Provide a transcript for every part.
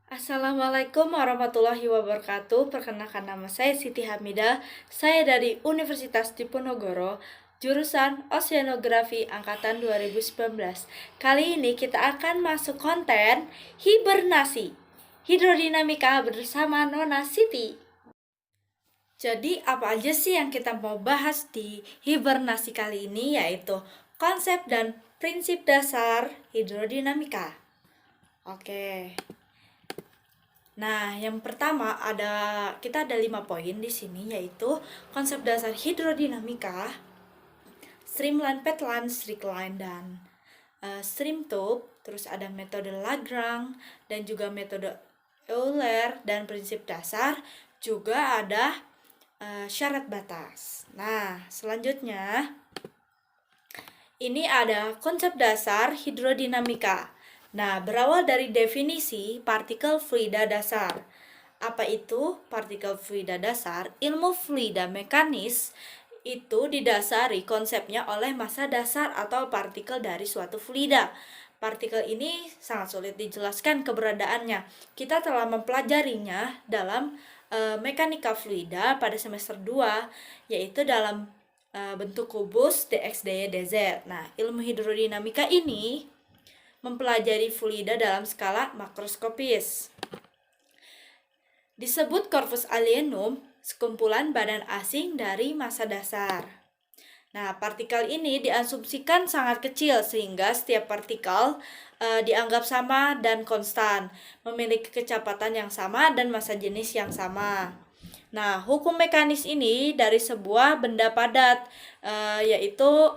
Assalamualaikum warahmatullahi wabarakatuh. Perkenalkan nama saya Siti Hamidah. Saya dari Universitas Diponegoro, jurusan Oceanografi angkatan 2019. Kali ini kita akan masuk konten hibernasi, hidrodinamika bersama Nona Siti. Jadi apa aja sih yang kita mau bahas di hibernasi kali ini, yaitu konsep dan prinsip dasar hidrodinamika. Oke. Nah, yang pertama kita ada 5 poin di sini, yaitu konsep dasar hidrodinamika, streamline, petline, straight-line, dan stream tube. Terus ada metode Lagrange dan juga metode Euler, dan prinsip dasar juga ada syarat batas. Nah, selanjutnya ini ada konsep dasar hidrodinamika. Nah, berawal dari definisi partikel fluida dasar. Apa itu partikel fluida dasar? Ilmu fluida mekanis itu didasari konsepnya oleh massa dasar atau partikel dari suatu fluida. Partikel ini sangat sulit dijelaskan keberadaannya. Kita telah mempelajarinya dalam mekanika fluida pada semester 2, yaitu dalam bentuk kubus dx dy dz. Nah, ilmu hidrodinamika ini mempelajari fluida dalam skala makroskopis. Disebut corpus alienum, sekumpulan badan asing dari massa dasar. Nah, partikel ini diasumsikan sangat kecil sehingga setiap partikel dianggap sama dan konstan, memiliki kecepatan yang sama dan massa jenis yang sama. Nah, hukum mekanis ini dari sebuah benda padat, yaitu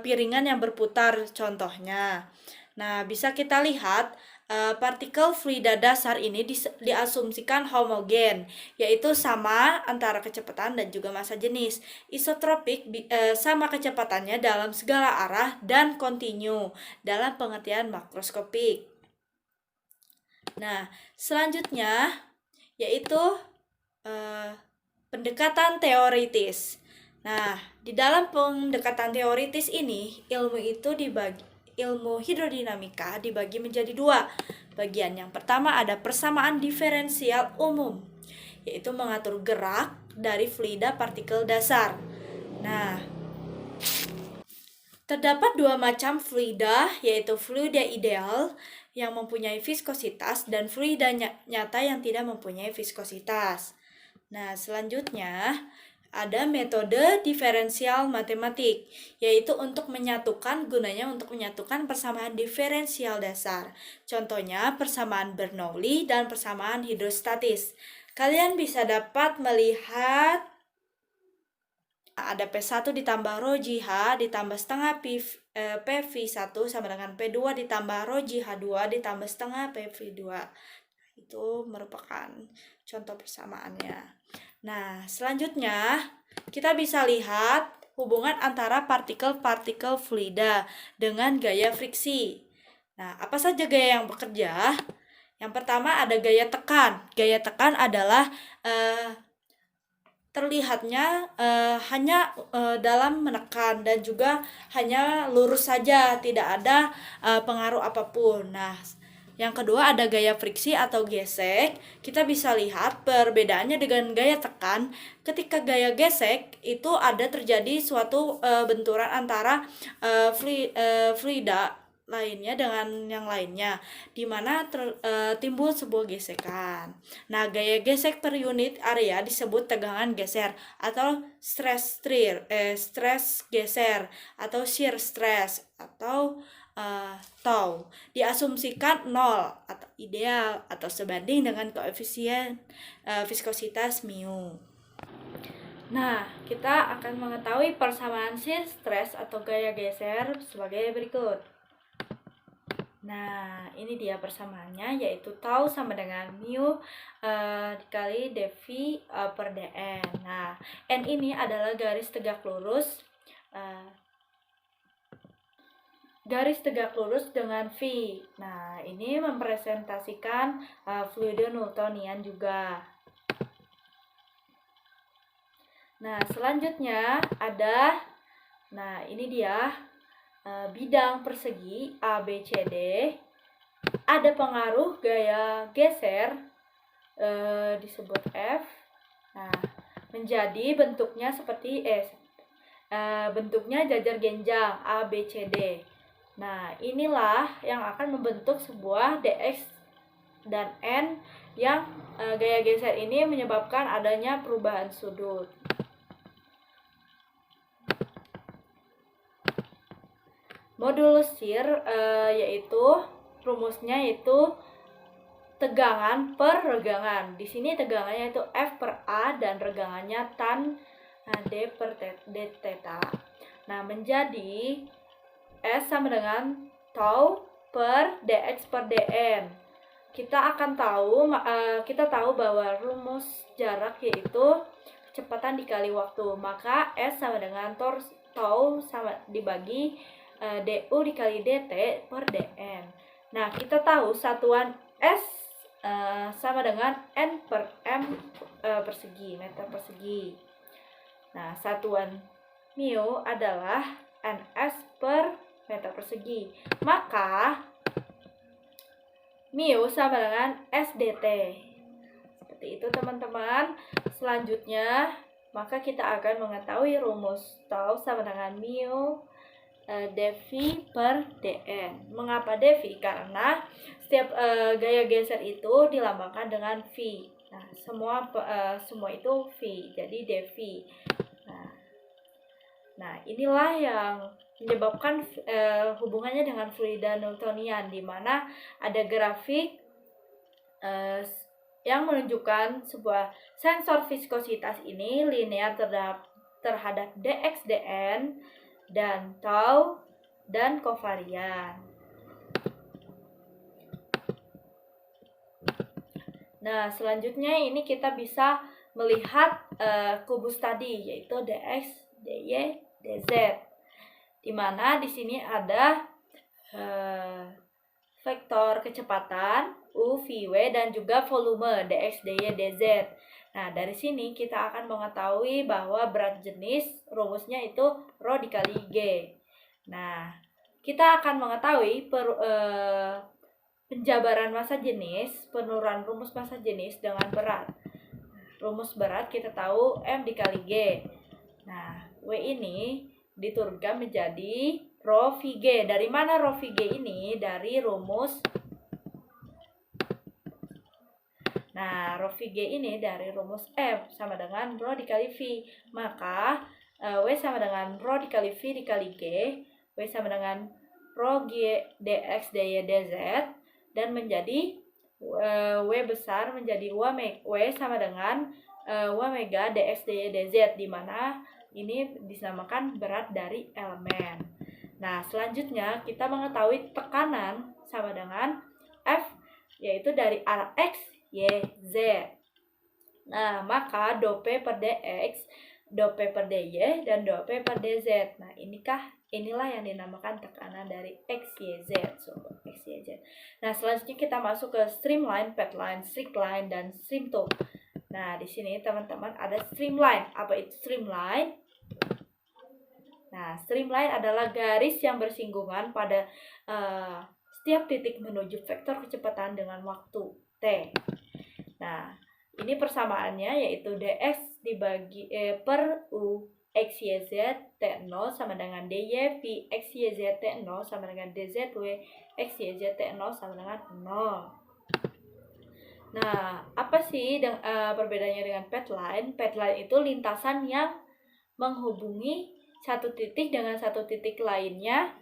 piringan yang berputar contohnya. Nah, bisa kita lihat partikel fluida dasar ini diasumsikan homogen, yaitu sama antara kecepatan dan juga massa jenis. Isotropik sama kecepatannya dalam segala arah dan kontinu dalam pengertian makroskopik. Nah, selanjutnya yaitu pendekatan teoritis. Nah, di dalam pendekatan teoritis ini, ilmu hidrodinamika dibagi menjadi 2 bagian. Yang pertama ada persamaan diferensial umum, yaitu mengatur gerak dari fluida partikel dasar. Nah, terdapat 2 macam fluida, yaitu fluida ideal yang mempunyai viskositas dan fluida nyata yang tidak mempunyai viskositas. Nah, selanjutnya ada metode diferensial matematik, yaitu gunanya untuk menyatukan persamaan diferensial dasar. Contohnya persamaan Bernoulli dan persamaan hidrostatis. Kalian bisa dapat melihat ada P1 ditambah rho H ditambah setengah PV1 sama dengan P2 ditambah rho H2 ditambah setengah PV2. Itu merupakan contoh persamaannya. Nah, selanjutnya kita bisa lihat hubungan antara partikel-partikel fluida dengan gaya friksi. Nah, apa saja gaya yang bekerja? Yang pertama ada gaya tekan. Gaya tekan adalah terlihatnya hanya dalam menekan dan juga hanya lurus saja, tidak ada pengaruh apapun. Nah, yang kedua ada gaya friksi atau gesek. Kita bisa lihat perbedaannya dengan gaya tekan. Ketika gaya gesek itu ada terjadi suatu benturan antara fluida lainnya dengan yang lainnya, di mana timbul sebuah gesekan. Nah, gaya gesek per unit area disebut tegangan geser atau stress geser atau shear stress atau tau. Diasumsikan 0 atau ideal atau sebanding dengan koefisien viskositas mu. Nah, kita akan mengetahui persamaan shear stress atau gaya geser sebagai berikut. Nah, ini dia persamaannya, yaitu tau sama dengan mu dikali dV per dN. Nah, N ini adalah garis tegak lurus dengan V. Nah, ini mempresentasikan fluida Newtonian juga. Nah, selanjutnya ini dia bidang persegi ABCD ada pengaruh gaya geser disebut F. Nah, menjadi bentuknya seperti bentuknya jajar genjang A, B, C, D. Nah, inilah yang akan membentuk sebuah DX dan N yang gaya geser ini menyebabkan adanya perubahan sudut. Modulus shear yaitu rumusnya itu tegangan per regangan. Di sini tegangannya itu F per A dan regangannya tan D per D theta. Nah, menjadi S sama dengan tau per dx per dn. Kita tahu bahwa rumus jarak yaitu kecepatan dikali waktu. Maka S sama dengan tau sama dibagi du dikali dt per dn. Nah, kita tahu satuan S sama dengan n per m persegi, meter persegi. Nah, satuan mu adalah ns per meter persegi. Maka mu sama dengan sdt. Seperti itu teman-teman. Selanjutnya, maka kita akan mengetahui rumus tau sama dengan mu dV per dn. Mengapa dV? Karena setiap gaya geser itu dilambangkan dengan V. Nah, semua itu V, jadi dV. Nah, inilah yang menyebabkan hubungannya dengan fluida Newtonian, di mana ada grafik yang menunjukkan sebuah sensor viskositas ini linear terhadap dx dn dan tau dan kovarian. Nah, selanjutnya ini kita bisa melihat kubus tadi, yaitu dx, dy, dz, di mana di sini ada vektor kecepatan u, v, dan juga volume dx, dy, dz. Nah, dari sini kita akan mengetahui bahwa berat jenis rumusnya itu rho dikali G. Nah, kita akan mengetahui penjabaran massa jenis, penurunan rumus massa jenis dengan berat. Rumus berat kita tahu M dikali G. Nah, W ini diturunkan menjadi rho Vg. Dari mana rho Vg ini? Dari rumus. Nah, rho Vg ini dari rumus M sama dengan rho dikali V. Maka W sama dengan rho dikali V dikali G. W sama dengan rho G dx dy dz. Dan menjadi W besar menjadi W sama dengan W omega dx dy dz, di mana ini dinamakan berat dari elemen. Nah, selanjutnya kita mengetahui tekanan sama dengan F, yaitu dari arah X, Y, Z. Nah, maka dou P per dx, dou P per dy, dan dou P per dz. Nah, inilah yang dinamakan tekanan dari X, Y, Z. X, Y, Z. Nah, selanjutnya kita masuk ke streamline, pathline, strict line, dan stream tube. Nah, di sini teman-teman ada streamline. Apa itu streamline? Nah, streamline adalah garis yang bersinggungan pada setiap titik menuju vektor kecepatan dengan waktu T. Nah, ini persamaannya yaitu dx dibagi per u x, y, z, t0 sama dengan dy v x, y, z, t0 sama dengan dz w x, y, z, t0 sama dengan 0. Nah, apa sih perbedaannya dengan pathline? Pathline itu lintasan yang menghubungi satu titik dengan satu titik lainnya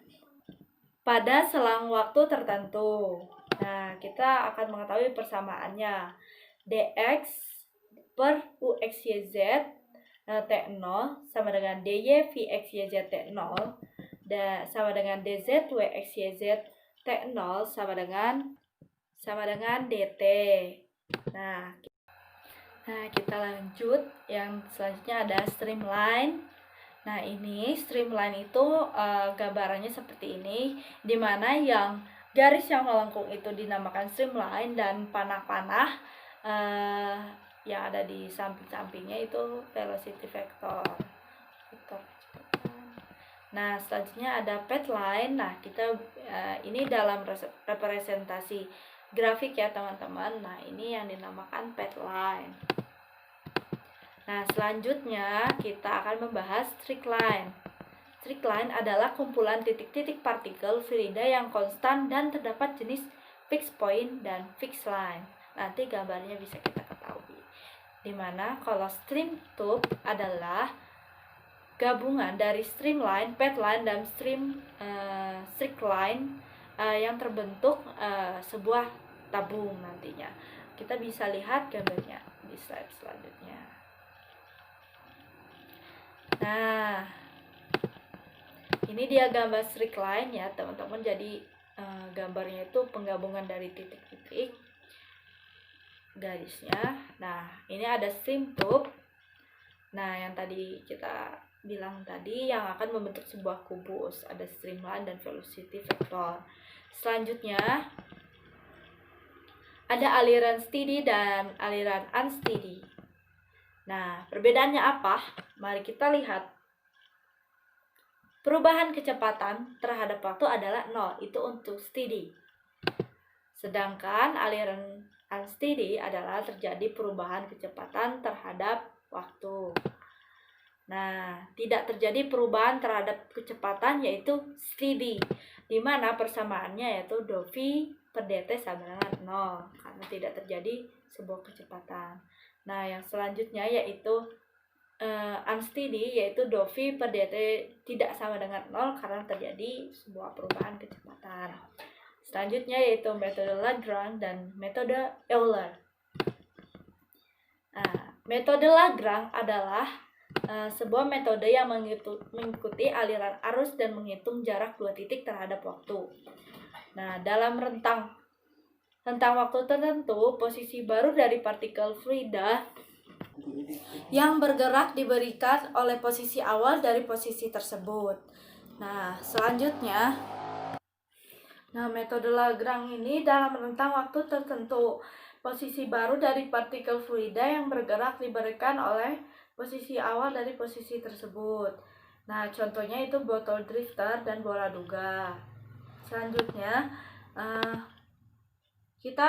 pada selang waktu tertentu. Nah, kita akan mengetahui persamaannya. dx per u x, y, z t0 sama dengan dy v x, y, z t0 sama dengan dz w x, y, z t0 sama dengan dt. Nah, kita lanjut. Yang selanjutnya ada streamline. Nah, ini streamline itu gambarannya seperti ini, dimana yang garis yang melengkung itu dinamakan streamline, dan panah-panah yang ada di samping-sampingnya itu velocity vector. Nah, selanjutnya ada path line. Nah, kita ini dalam representasi grafik ya, teman-teman. Nah, ini yang dinamakan path line. Nah, selanjutnya kita akan membahas streak line. Streak line adalah kumpulan titik-titik partikel fluida yang konstan dan terdapat jenis fixed point dan fixed line. Nanti gambarnya bisa kita ketahui. Dimana kalau stream tube adalah gabungan dari streamline, path line, dan streak line yang terbentuk sebuah tabung nantinya. Kita bisa lihat gambarnya di slide selanjutnya. Nah, ini dia gambar streak line ya teman-teman. Jadi gambarnya itu penggabungan dari titik-titik garisnya. Nah, ini ada stream tube. Nah, yang tadi kita bilang tadi yang akan membentuk sebuah kubus, ada streamline dan velocity vector. Selanjutnya ada aliran steady dan aliran unsteady. Nah, perbedaannya apa? Mari kita lihat. Perubahan kecepatan terhadap waktu adalah 0, itu untuk steady. Sedangkan aliran unsteady adalah terjadi perubahan kecepatan terhadap waktu. Nah, tidak terjadi perubahan terhadap kecepatan yaitu steady, di mana persamaannya yaitu dou v per dt sama dengan 0 karena tidak terjadi sebuah kecepatan. Nah, yang selanjutnya yaitu unsteady, yaitu dou v per dt tidak sama dengan 0 karena terjadi sebuah perubahan kecepatan. Selanjutnya yaitu metode Lagrange dan metode Euler. Nah, metode Lagrange adalah sebuah metode yang mengikuti aliran arus dan menghitung jarak dua titik terhadap waktu. Nah, dalam rentang waktu tertentu, posisi baru dari partikel fluida yang bergerak diberikan oleh posisi awal dari posisi tersebut. Nah, selanjutnya, metode Lagrange ini dalam rentang waktu tertentu, posisi baru dari partikel fluida yang bergerak diberikan oleh posisi awal dari posisi tersebut. Nah, contohnya itu botol drifter dan bola duga. Selanjutnya, kita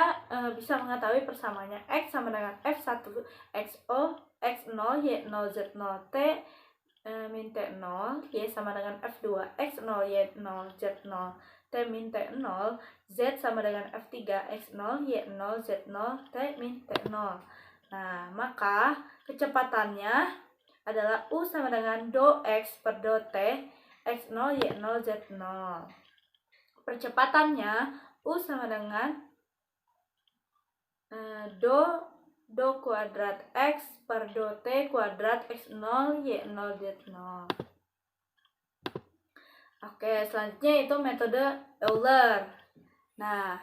bisa mengetahui persamaannya. X sama dengan F1 XO X0 Y0 Z0 T min T0, Y sama dengan F2 X0 Y0 Z0 T min T0, Z sama dengan F3 X0 Y0 Z0 T min T0. Nah, maka kecepatannya adalah U sama dengan dou X per dou T X0 Y0 Z0. Percepatannya U sama dengan dou kuadrat X per dou T kuadrat X0 Y0 Z0. Oke, selanjutnya itu metode Euler. Nah,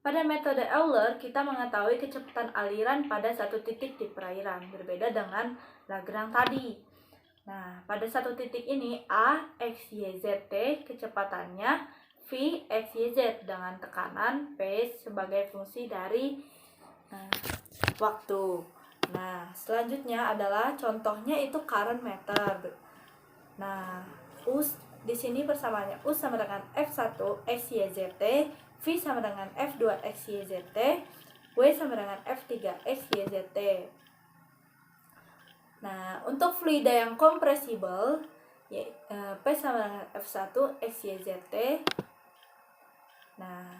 pada metode Euler, kita mengetahui kecepatan aliran pada satu titik di perairan, berbeda dengan Lagrange tadi. Nah, pada satu titik ini, A, X, Y, Z, T, kecepatannya V, X, Y, Z, dengan tekanan P sebagai fungsi dari waktu. Nah, selanjutnya adalah contohnya itu current meter. Nah, di sini persamaannya U sama dengan F1 X, Y, Z, T, V sama dengan F2 X, Y, Z, T, W sama dengan F3 X, Y, Z, T. Nah, untuk fluida yang kompresibel, P sama dengan F1 X, Y, Z, T. Nah,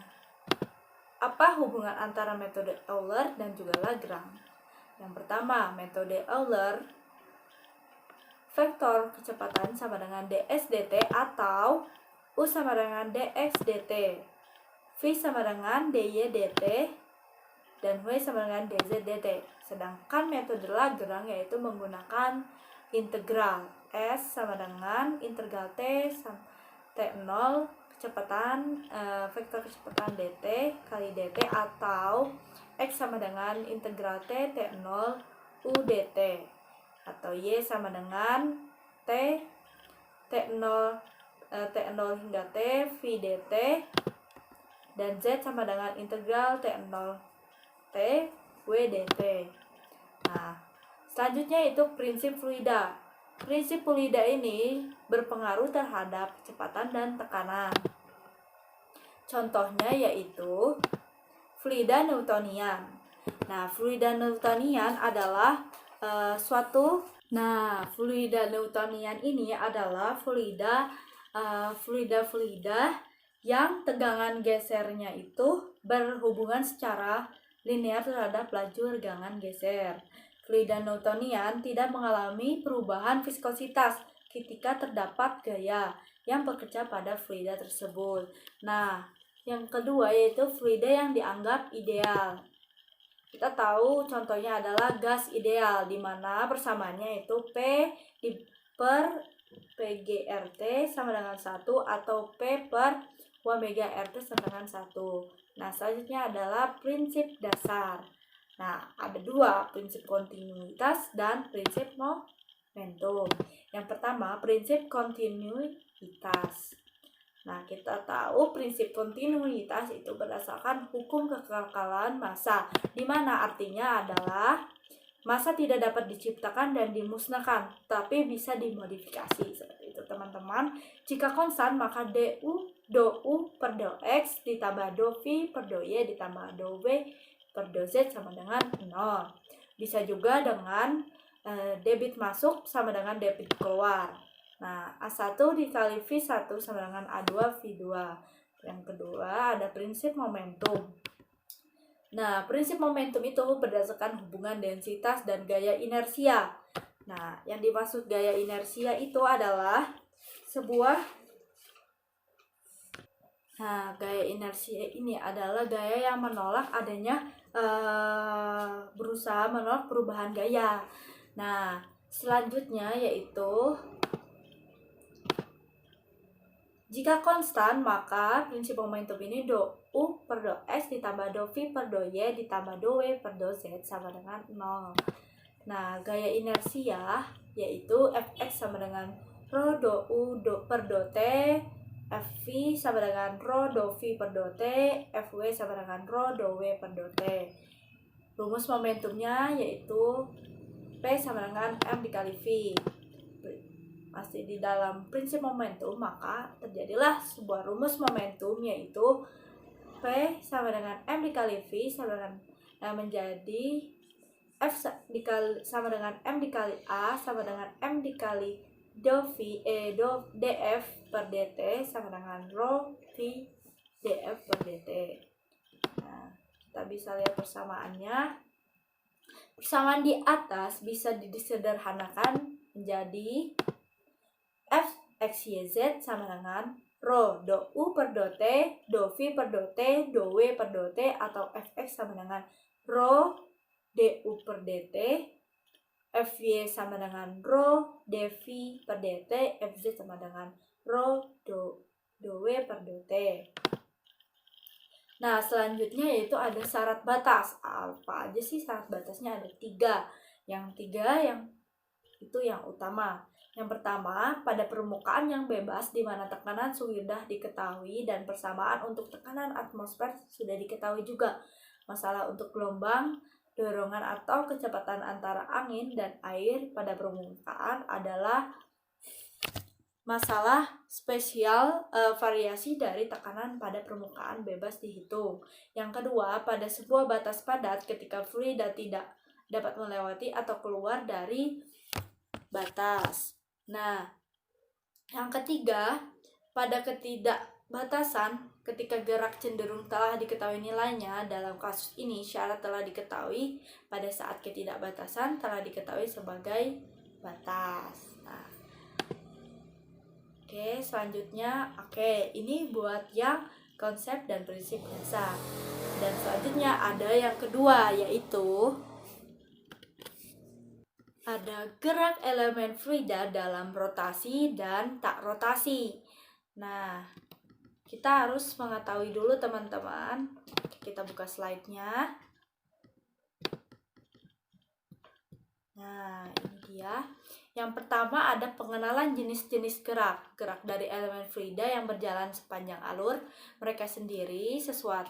apa hubungan antara metode Euler dan juga Lagrange? Yang pertama, metode Euler, vektor kecepatan sama dengan ds dt atau U sama dengan dx dt, V sama dengan dy dt, dan W sama dengan dz dt. Sedangkan metode Lagrange yaitu menggunakan integral S sama dengan integral T T0 kecepatan vektor kecepatan dt kali dt atau X sama dengan integral T T0 U dt atau Y sama dengan T0 hingga T V dt dan Z sama dengan integral T0 T W dt. Nah, selanjutnya itu prinsip fluida. Prinsip fluida ini berpengaruh terhadap kecepatan dan tekanan. Contohnya yaitu fluida Newtonian. Nah, fluida Newtonian adalah fluida Newtonian ini adalah fluida yang tegangan gesernya itu berhubungan secara linear terhadap laju regangan geser. Fluida Newtonian tidak mengalami perubahan viskositas ketika terdapat gaya yang bekerja pada fluida tersebut. Nah, yang kedua yaitu fluida yang dianggap ideal. Kita tahu contohnya adalah gas ideal, di mana persamaannya itu P per PGRT sama dengan 1 atau P per Omega RT sama dengan 1. Nah, selanjutnya adalah prinsip dasar. Nah, ada dua, prinsip kontinuitas dan prinsip momentum. Yang pertama, prinsip kontinuitas. Nah, kita tahu prinsip kontinuitas itu berdasarkan hukum kekekalan massa, di mana artinya adalah massa tidak dapat diciptakan dan dimusnahkan, tapi bisa dimodifikasi. Seperti itu, teman-teman. Jika konstan, maka dou per dou x ditambah dou v per dou y ditambah dou v per dou z sama dengan 0. Bisa juga dengan debit masuk sama dengan debit keluar. Nah, A1 dikali V1 sama dengan A2 V2. Yang kedua ada prinsip momentum. Nah, prinsip momentum itu berdasarkan hubungan densitas dan gaya inersia. Nah, yang dimaksud gaya inersia itu adalah gaya inersia ini adalah gaya yang menolak adanya berusaha menolak perubahan gaya. Nah, selanjutnya yaitu jika konstan, maka prinsip momentum ini dou per dou x ditambah dou v per dou y ditambah dou w per dou z sama dengan 0. Nah, gaya inersia yaitu fx sama dengan rho dou per dou t, fv sama dengan rho dou v per dou t, fw sama dengan rho dou w per dou t. Rumus momentumnya yaitu P sama dengan M dikali V. Masih di dalam prinsip momentum, maka terjadilah sebuah rumus momentum yaitu P sama dengan M dikali V sama dengan menjadi F sama dengan M dikali A sama dengan M dikali dou df per dt sama dengan rho V df per dt. Nah, kita bisa lihat persamaannya. Persamaan di atas bisa disederhanakan menjadi f x y z sama dengan rho dou per dou t, dou v per dou t, dou w per dou t, atau fx sama dengan rho du per dt, fy sama dengan rho dv per dt, fz sama dengan rho dou w per dou t. Nah, selanjutnya yaitu ada syarat batas. Apa aja sih syarat batasnya? Ada 3. Yang itu yang utama. Yang pertama, pada permukaan yang bebas di mana tekanan sudah diketahui dan persamaan untuk tekanan atmosfer sudah diketahui juga. Masalah untuk gelombang, dorongan atau kecepatan antara angin dan air pada permukaan adalah masalah spesial variasi dari tekanan pada permukaan bebas dihitung. Yang kedua, pada sebuah batas padat ketika fluida tidak dapat melewati atau keluar dari batas. Nah, yang ketiga, pada ketidakbatasan ketika gerak cenderung telah diketahui nilainya. Dalam kasus ini syarat telah diketahui, pada saat ketidakbatasan telah diketahui sebagai batas. Nah, selanjutnya ini buat yang konsep dan prinsip dasar. Dan selanjutnya ada yang kedua, yaitu ada gerak elemen fluida dalam rotasi dan tak rotasi. Nah, kita harus mengetahui dulu teman-teman. Kita buka slide-nya. Nah, ini dia. Yang pertama ada pengenalan jenis-jenis gerak. Gerak dari elemen fluida yang berjalan sepanjang alur mereka sendiri sesuai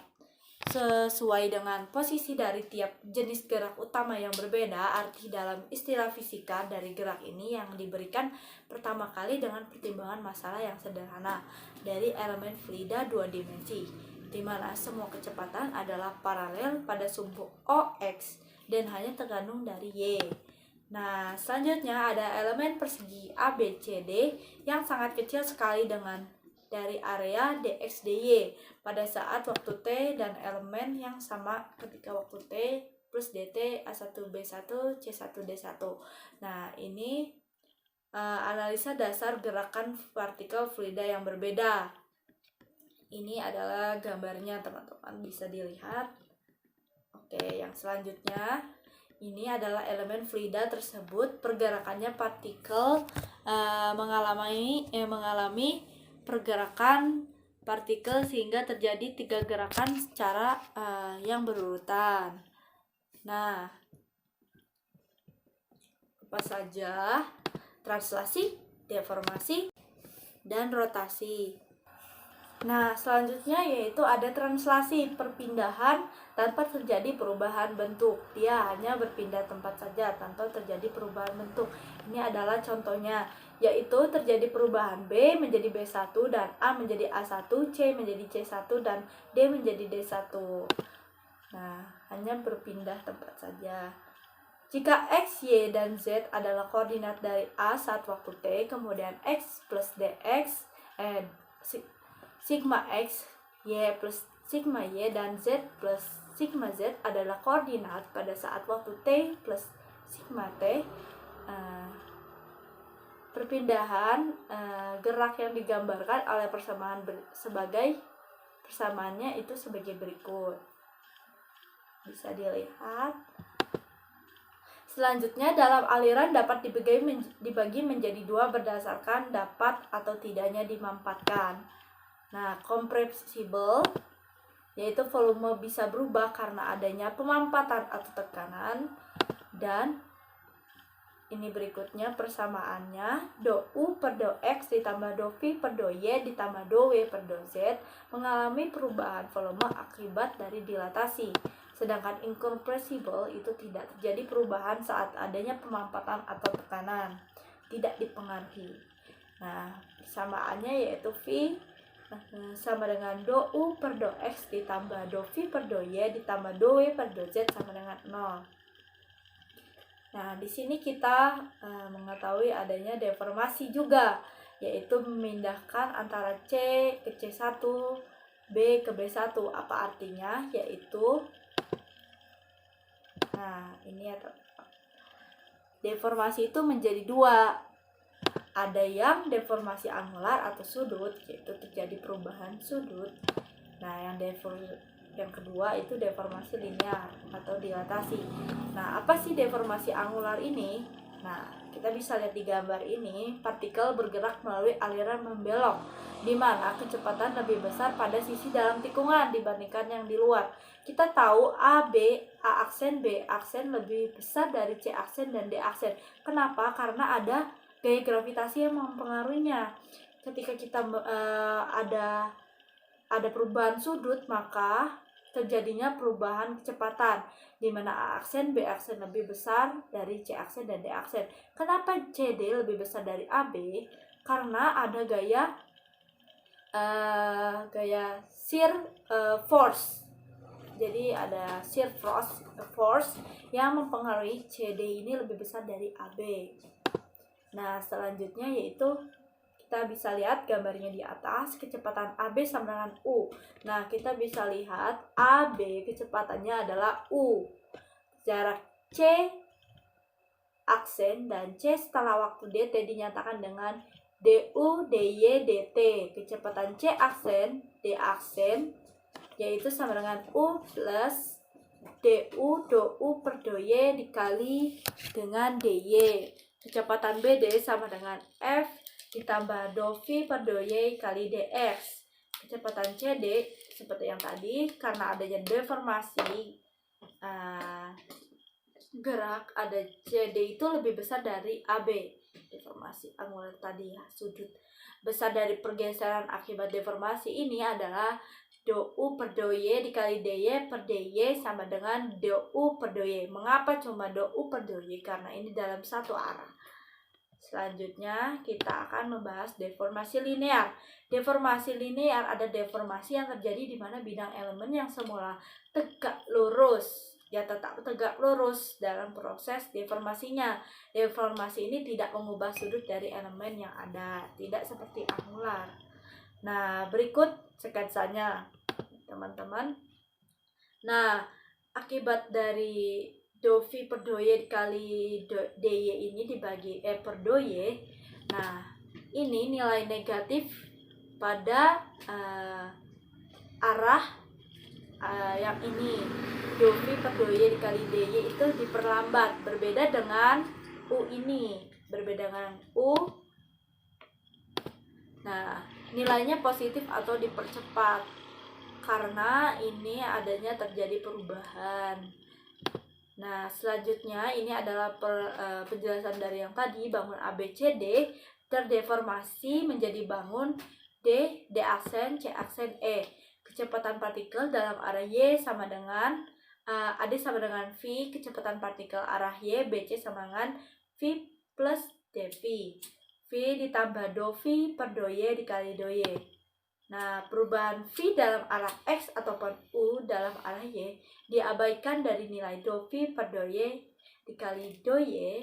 sesuai dengan posisi dari tiap jenis gerak utama yang berbeda. Arti dalam istilah fisika dari gerak ini yang diberikan pertama kali dengan pertimbangan masalah yang sederhana dari elemen fluida 2 dimensi, di mana semua kecepatan adalah paralel pada sumbu OX dan hanya tergantung dari Y. Nah, selanjutnya ada elemen persegi ABCD yang sangat kecil sekali dengan dari area dx dy pada saat waktu T, dan elemen yang sama ketika waktu T plus dt A1 B1 C1 D1. Nah, ini analisa dasar gerakan partikel fluida yang berbeda. Ini adalah gambarnya, teman-teman bisa dilihat. Oke, yang selanjutnya ini adalah elemen fluida tersebut, pergerakannya partikel mengalami pergerakan partikel sehingga terjadi 3 gerakan secara yang berurutan. Nah, apa saja? Translasi, deformasi, dan rotasi. Nah, selanjutnya yaitu ada translasi, perpindahan tanpa terjadi perubahan bentuk. Dia hanya berpindah tempat saja tanpa terjadi perubahan bentuk. Ini adalah contohnya, yaitu terjadi perubahan B menjadi B1 dan A menjadi A1, C menjadi C1 dan D menjadi D1. Nah, hanya berpindah tempat saja. Jika X, Y, dan Z adalah koordinat dari A saat waktu T, kemudian X plus DX, sigma X, Y plus sigma Y, dan Z plus sigma Z adalah koordinat pada saat waktu T plus sigma T. Perpindahan gerak yang digambarkan oleh persamaannya itu sebagai berikut. Bisa dilihat. Selanjutnya, dalam aliran dapat dibagi menjadi 2 berdasarkan dapat atau tidaknya dimampatkan. Nah, kompresibel yaitu volume bisa berubah karena adanya pemampatan atau tekanan, dan ini berikutnya persamaannya, do U per do X ditambah do V per do Y ditambah do W per do Z mengalami perubahan volume akibat dari dilatasi. Sedangkan incompressible itu tidak terjadi perubahan saat adanya pemampatan atau tekanan, tidak dipengaruhi. Nah, persamaannya yaitu V sama dengan do U per do X ditambah do V per do Y ditambah do W per do Z sama dengan 0. Nah, di sini kita mengetahui adanya deformasi juga, yaitu memindahkan antara C ke C1, B ke B1. Apa artinya? Yaitu, nah ini ya, deformasi itu menjadi 2. Ada yang deformasi angular atau sudut, yaitu terjadi perubahan sudut. Nah, yang kedua itu deformasi linear atau dilatasi. Nah, apa sih deformasi angular ini? Nah, kita bisa lihat di gambar ini, partikel bergerak melalui aliran membelok, di mana kecepatan lebih besar pada sisi dalam tikungan dibandingkan yang di luar. Kita tahu A aksen B aksen lebih besar dari C aksen dan D aksen. Kenapa? Karena ada gaya gravitasi yang mempengaruhinya. Ketika kita ada perubahan sudut, maka terjadinya perubahan kecepatan, di mana A aksen B aksen lebih besar dari C aksen dan D aksen. Kenapa CD lebih besar dari AB? Karena ada gaya shear force. Jadi ada shear force yang mempengaruhi CD ini lebih besar dari AB. Nah, selanjutnya yaitu kita bisa lihat gambarnya di atas, kecepatan AB sama dengan U. Nah, kita bisa lihat AB kecepatannya adalah U. Jarak C aksen dan C setelah waktu dt dinyatakan dengan du, dy, dt. Kecepatan C aksen, D aksen yaitu sama dengan U plus du, do U per do Y dikali dengan dy. Kecepatan BD sama dengan F ditambah do V per do Y kali dx. Kecepatan CD seperti yang tadi, karena adanya deformasi gerak, ada CD itu lebih besar dari AB. Deformasi angular tadi ya, sudut besar dari pergeseran akibat deformasi ini adalah do U per do Y dikali dy per dy sama dengan do U per do Y. Mengapa cuma do U per do Y? Karena ini dalam satu arah. Selanjutnya kita akan membahas deformasi linear. Deformasi linear ada deformasi yang terjadi di mana bidang elemen yang semula tegak lurus tetap tegak lurus dalam proses deformasinya. Deformasi ini tidak mengubah sudut dari elemen yang ada, tidak seperti angular. Nah, berikut sketsanya, teman-teman. Nah, akibat dari do V per do Y dikali dy ini dibagi per do Y. Nah, ini nilai negatif pada arah yang ini. Do V per do Y dikali dy itu diperlambat, berbeda dengan U ini, berbeda dengan U. Nah, nilainya positif atau dipercepat karena ini adanya terjadi perubahan. Nah, selanjutnya ini adalah penjelasan dari yang tadi. Bangun ABCD terdeformasi menjadi bangun D aksen, C aksen, E. Kecepatan partikel dalam arah Y sama dengan AD sama dengan V. Kecepatan partikel arah Y, BC sama dengan V plus dV. V ditambah do V per do Y dikali do Y. Nah, perubahan V dalam arah X ataupun U dalam arah Y diabaikan dari nilai do V per do Y dikali do Y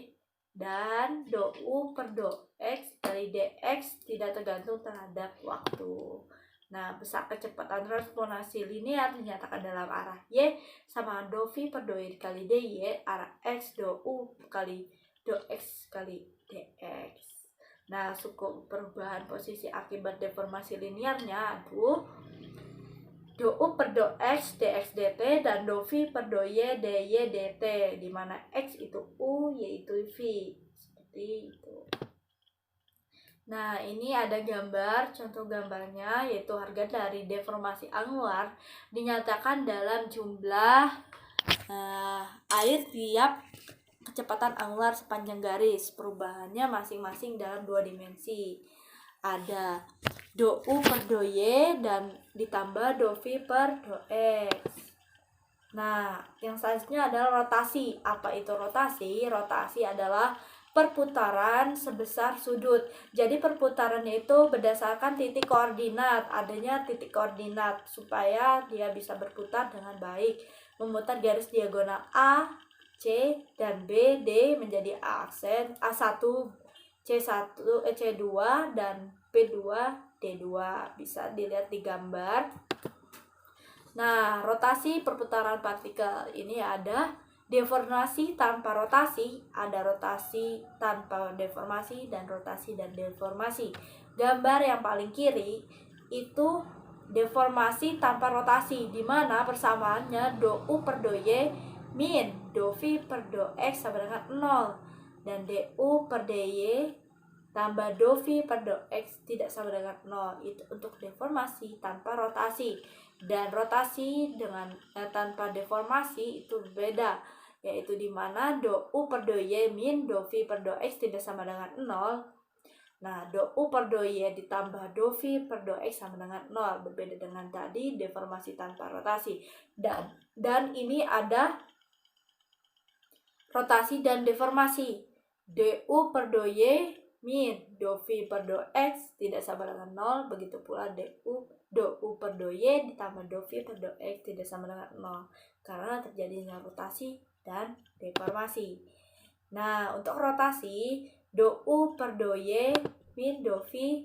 dan do U per do X dikali dx tidak tergantung terhadap waktu. Nah, besar kecepatan transformasi linear dinyatakan dalam arah Y sama do V per do Y dikali dy, arah X do U kali do X kali dx. Nah, suku perubahan posisi akibat deformasi linearnya do U per do X dx dt dan do V per do Y dy dt, di mana X itu U yaitu V. Seperti itu. Nah, ini ada gambar, contoh gambarnya yaitu harga dari deformasi angular dinyatakan dalam jumlah air tiap kecepatan angular sepanjang garis. Perubahannya masing-masing dalam 2 dimensi. Ada do U per do Y dan ditambah do V per do X. Nah, yang selanjutnya adalah rotasi. Apa itu rotasi? Rotasi adalah perputaran sebesar sudut. Jadi perputarannya itu berdasarkan titik koordinat. Adanya titik koordinat supaya dia bisa berputar dengan baik. Memutar garis diagonal A, C dan B, D menjadi A aksen, A1, C1, C2 dan P2, D2. Bisa dilihat di gambar. Nah, rotasi perputaran partikel ini ada deformasi tanpa rotasi, ada rotasi tanpa deformasi, dan rotasi dan deformasi. Gambar yang paling kiri itu deformasi tanpa rotasi, di mana persamaannya do U per do Y min do V per do X sama dengan 0 dan du per dy tambah do V per do X tidak sama dengan 0. Itu untuk deformasi tanpa rotasi. Dan rotasi dengan tanpa deformasi itu berbeda, yaitu di mana do U per do Y min do V per do X tidak sama dengan 0. Nah, do U per do Y ditambah do V per do X sama dengan 0. Berbeda dengan tadi deformasi tanpa rotasi. Dan ini ada rotasi dan deformasi. du per do Y min do V per do X tidak sama dengan 0. Begitu pula do U per do Y ditambah do V per do X tidak sama dengan 0. Karena terjadinya rotasi dan deformasi. Nah, untuk rotasi, do U per do Y min do V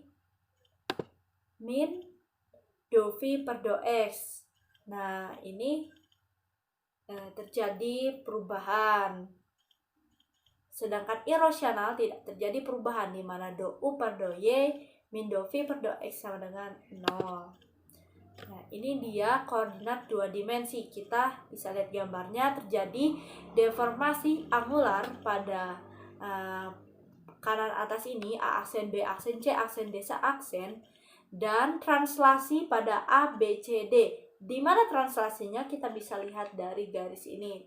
min do V per do X. Nah, ini terjadi perubahan. Sedangkan irasional tidak terjadi perubahan, di mana do U per do Y min do V per do X sama dengan 0. Nah, ini dia koordinat 2 dimensi. Kita bisa lihat gambarnya, terjadi deformasi angular pada kanan atas ini, A aksen, B aksen, C aksen, D aksen, dan translasi pada A, B, C, D. Di mana translasinya kita bisa lihat dari garis ini.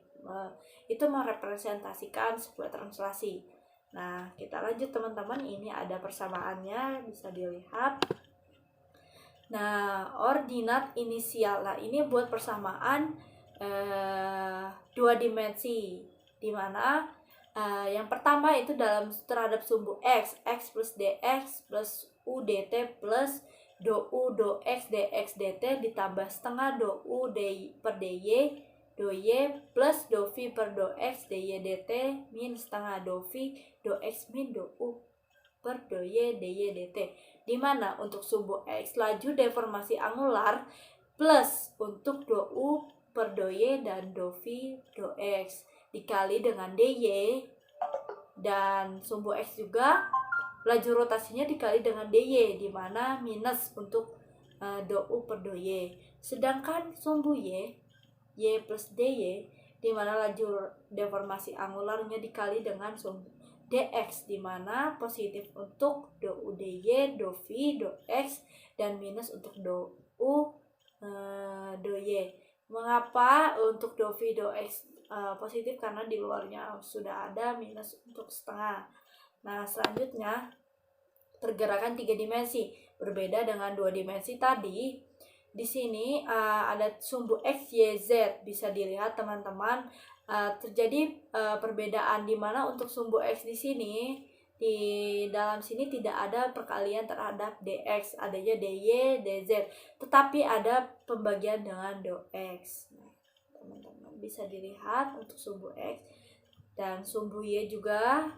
Itu merepresentasikan sebuah translasi. Nah, kita lanjut teman-teman, ini ada persamaannya, bisa dilihat. Nah, ordinat inisial. Nah, ini buat persamaan dua dimensi, dimana yang pertama itu terhadap sumbu x plus dx plus u dt plus do u do x dx dt ditambah setengah do u per dy do y plus do v per do x dy dt min setengah do v do x min do u per do y dy dt, dimana untuk sumbu x laju deformasi angular plus untuk do u per do y dan do v do x dikali dengan dy, dan sumbu x juga laju rotasinya dikali dengan dy, dimana minus untuk do u per do y. Sedangkan sumbu y plus dy, dimana laju deformasi angularnya dikali dengan sumbu dx, dimana positif untuk do u dy, do v, do x, dan minus untuk do u do y. Mengapa untuk do v, do x positif? Karena di luarnya sudah ada minus untuk setengah. Nah, selanjutnya pergerakan 3 dimensi. Berbeda dengan 2 dimensi tadi. Di sini ada sumbu x, y, z. Bisa dilihat teman-teman, terjadi perbedaan di mana untuk sumbu x di sini, di dalam sini tidak ada perkalian terhadap dx, adanya dy, dz, tetapi ada pembagian dengan do x. Nah, teman-teman bisa dilihat untuk sumbu x, dan sumbu y juga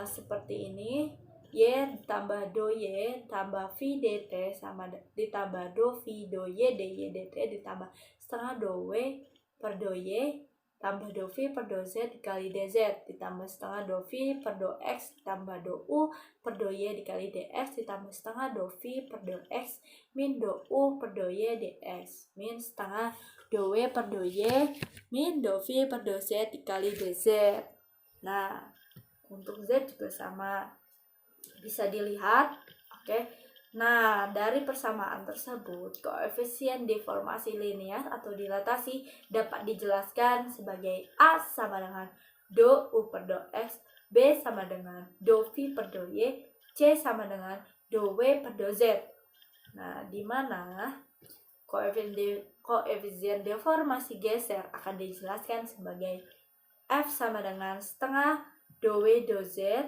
seperti ini, y ditambah do y tambah v dt sama ditambah do v do y dy dt ditambah setengah do w per do y tambah do v per do z dikali dz ditambah setengah do v per do x tambah do u per do y dikali dx ditambah setengah do v per do x min do u per do y dx min setengah do w per do y min do v per do z dikali dz. Nah, untuk z juga sama, bisa dilihat. Oke. Nah, dari persamaan tersebut, koefisien deformasi linear atau dilatasi dapat dijelaskan sebagai A sama dengan do u per do x, B sama dengan do v per do y, C sama dengan do w per do z. Nah, di mana koefisien deformasi geser akan dijelaskan sebagai F sama dengan setengah do w do z,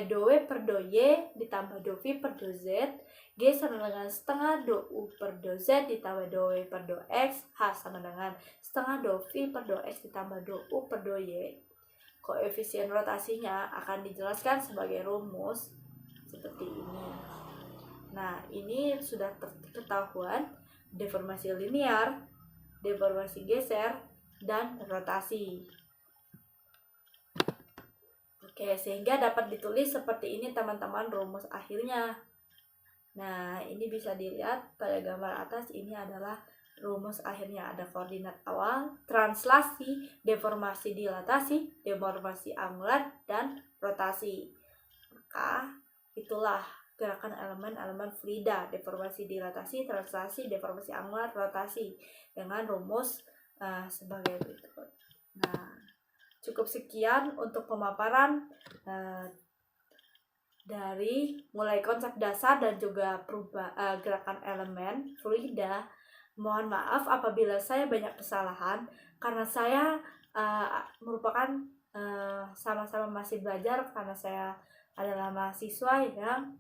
do w per do y ditambah do v per do z, G sama dengan setengah do u per do z ditambah do w per do x, H sama dengan setengah do v per do x ditambah do u per do y. Koefisien rotasinya akan dijelaskan sebagai rumus seperti ini. Nah, ini sudah ketahuan deformasi linear, deformasi geser, dan rotasi. Oke, sehingga dapat ditulis seperti ini teman-teman rumus akhirnya. Nah, ini bisa dilihat pada gambar atas, ini adalah rumus akhirnya. Ada koordinat awal, translasi, deformasi dilatasi, deformasi angular, dan rotasi. Maka itulah gerakan elemen-elemen fluida, deformasi dilatasi, translasi, deformasi angular, rotasi, dengan rumus sebagai berikut. Nah, cukup sekian untuk pemaparan dari mulai konsep dasar dan juga gerakan elemen fluida. Mohon maaf apabila saya banyak kesalahan, karena saya merupakan sama-sama masih belajar, karena saya adalah mahasiswa yang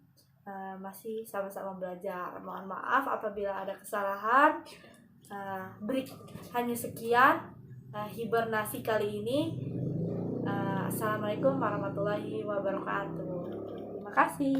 masih sama-sama belajar. Mohon maaf apabila ada kesalahan. Hanya sekian hibernasi kali ini. Assalamualaikum warahmatullahi wabarakatuh. Terima kasih.